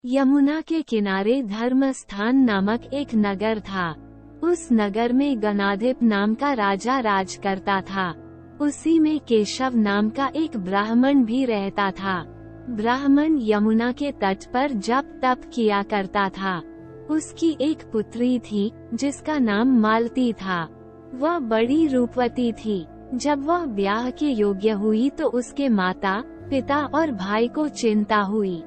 यमुना के किनारे धर्मस्थान नामक एक नगर था। उस नगर में गणाधिप नाम का राजा राज करता था। उसी में केशव नाम का एक ब्राह्मण भी रहता था। ब्राह्मण यमुना के तट पर जप तप किया करता था। उसकी एक पुत्री थी जिसका नाम मालती था। वह बड़ी रूपवती थी। जब वह ब्याह के योग्य हुई तो उसके माता पिता और भाई को चिंता हुई।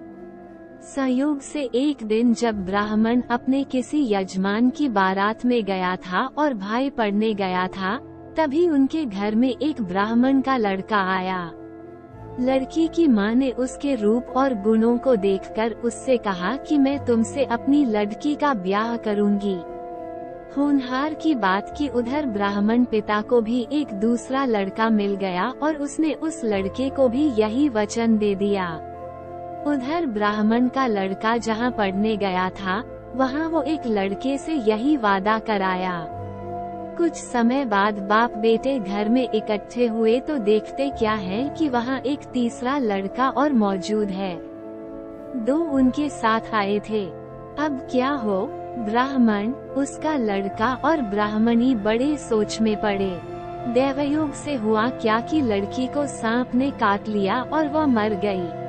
संयोग से एक दिन जब ब्राह्मण अपने किसी यजमान की बारात में गया था और भाई पढ़ने गया था, तभी उनके घर में एक ब्राह्मण का लड़का आया। लड़की की मां ने उसके रूप और गुणों को देखकर उससे कहा कि मैं तुमसे अपनी लड़की का ब्याह करूंगी। होनहार की बात कि उधर ब्राह्मण पिता को भी एक दूसरा लड़का मिल गया और उसने उस लड़के को भी यही वचन दे दिया। उधर ब्राह्मण का लड़का जहां पढ़ने गया था, वहां वो एक लड़के से यही वादा कराया। कुछ समय बाद बाप बेटे घर में इकट्ठे हुए तो देखते क्या है कि वहां एक तीसरा लड़का और मौजूद है। दो उनके साथ आए थे। अब क्या हो? ब्राह्मण, उसका लड़का और ब्राह्मणी बड़े सोच में पड़े। दैवयोग से हुआ क्या कि लड़की को सांप ने काट लिया और वह मर गई।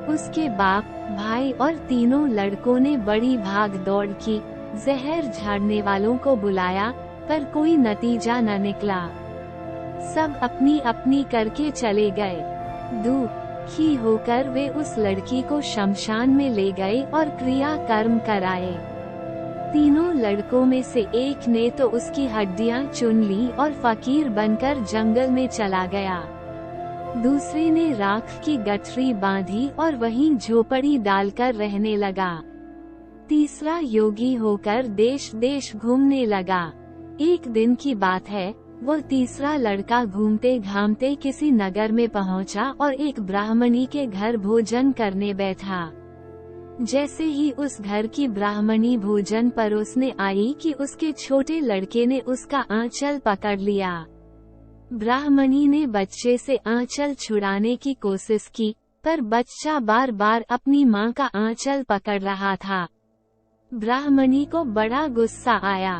उसके बाप, भाई और तीनों लड़कों ने बड़ी भाग दौड़ की, जहर झाड़ने वालों को बुलाया, पर कोई नतीजा न निकला। सब अपनी अपनी करके चले गए। दुखी होकर वे उस लड़की को शमशान में ले गए और क्रिया कर्म कराए। तीनों लड़कों में से एक ने तो उसकी हड्डियां चुन ली और फकीर बनकर जंगल में चला गया। दूसरे ने राख की गठरी बांधी और वहीं झोपड़ी डालकर रहने लगा। तीसरा योगी होकर देश देश घूमने लगा। एक दिन की बात है, वो तीसरा लड़का घूमते घामते किसी नगर में पहुंचा और एक ब्राह्मणी के घर भोजन करने बैठा। जैसे ही उस घर की ब्राह्मणी भोजन परोसने आई कि उसके छोटे लड़के ने उसका आंचल पकड़ लिया। ब्राह्मणी ने बच्चे से आंचल छुड़ाने की कोशिश की, पर बच्चा बार बार अपनी मां का आंचल पकड़ रहा था। ब्राह्मणी को बड़ा गुस्सा आया।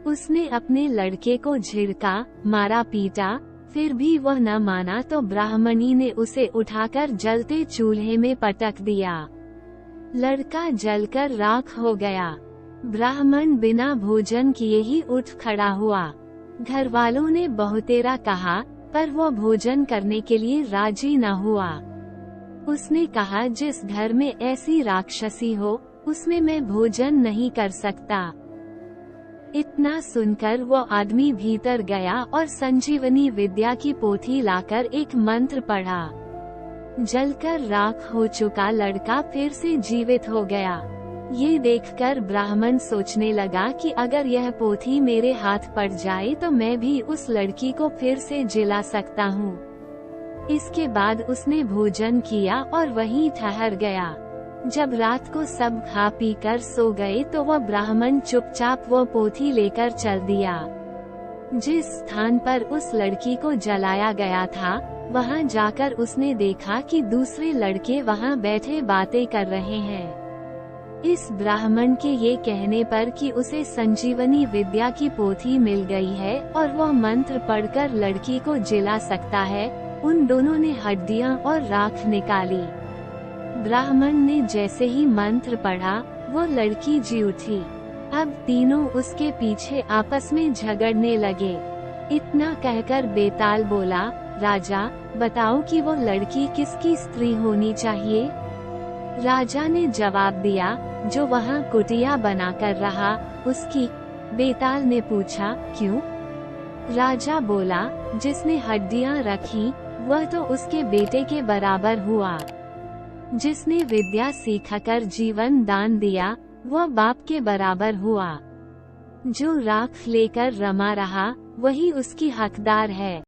उसने अपने लड़के को झिड़का, मारा पीटा, फिर भी वह न माना तो ब्राह्मणी ने उसे उठाकर जलते चूल्हे में पटक दिया। लड़का जलकर राख हो गया। ब्राह्मण बिना भोजन किए ही उठ खड़ा हुआ। घर वालों ने बहुतेरा कहा, पर वो भोजन करने के लिए राजी न हुआ। उसने कहा, जिस घर में ऐसी राक्षसी हो, उसमें मैं भोजन नहीं कर सकता। इतना सुनकर वो आदमी भीतर गया और संजीवनी विद्या की पोथी लाकर एक मंत्र पढ़ा। जलकर राख हो चुका लड़का फिर से जीवित हो गया। ये देखकर ब्राह्मण सोचने लगा कि अगर यह पोथी मेरे हाथ पड़ जाए तो मैं भी उस लड़की को फिर से जिला सकता हूँ। इसके बाद उसने भोजन किया और वहीं ठहर गया। जब रात को सब खा पी कर सो गए तो वह ब्राह्मण चुपचाप वो पोथी लेकर चल दिया। जिस स्थान पर उस लड़की को जलाया गया था, वहां जाकर उसने देखा कि दूसरे लड़के वहां बैठे बातें कर रहे हैं। इस ब्राह्मण के ये कहने पर कि उसे संजीवनी विद्या की पोथी मिल गई है और वह मंत्र पढ़कर लड़की को जिला सकता है, उन दोनों ने हड्डियां और राख निकाली। ब्राह्मण ने जैसे ही मंत्र पढ़ा, वो लड़की जी उठी। अब तीनों उसके पीछे आपस में झगड़ने लगे। इतना कहकर बेताल बोला, राजा, बताओ कि वो लड़की किसकी स्त्री होनी चाहिए? राजा ने जवाब दिया, जो वहाँ कुटिया बनाकर रहा, उसकी। बेताल ने पूछा, क्यों? राजा बोला, जिसने हड्डियां रखी, वह तो उसके बेटे के बराबर हुआ। जिसने विद्या सीखकर जीवन दान दिया, वह बाप के बराबर हुआ। जो राख लेकर रमा रहा, वही उसकी हकदार है।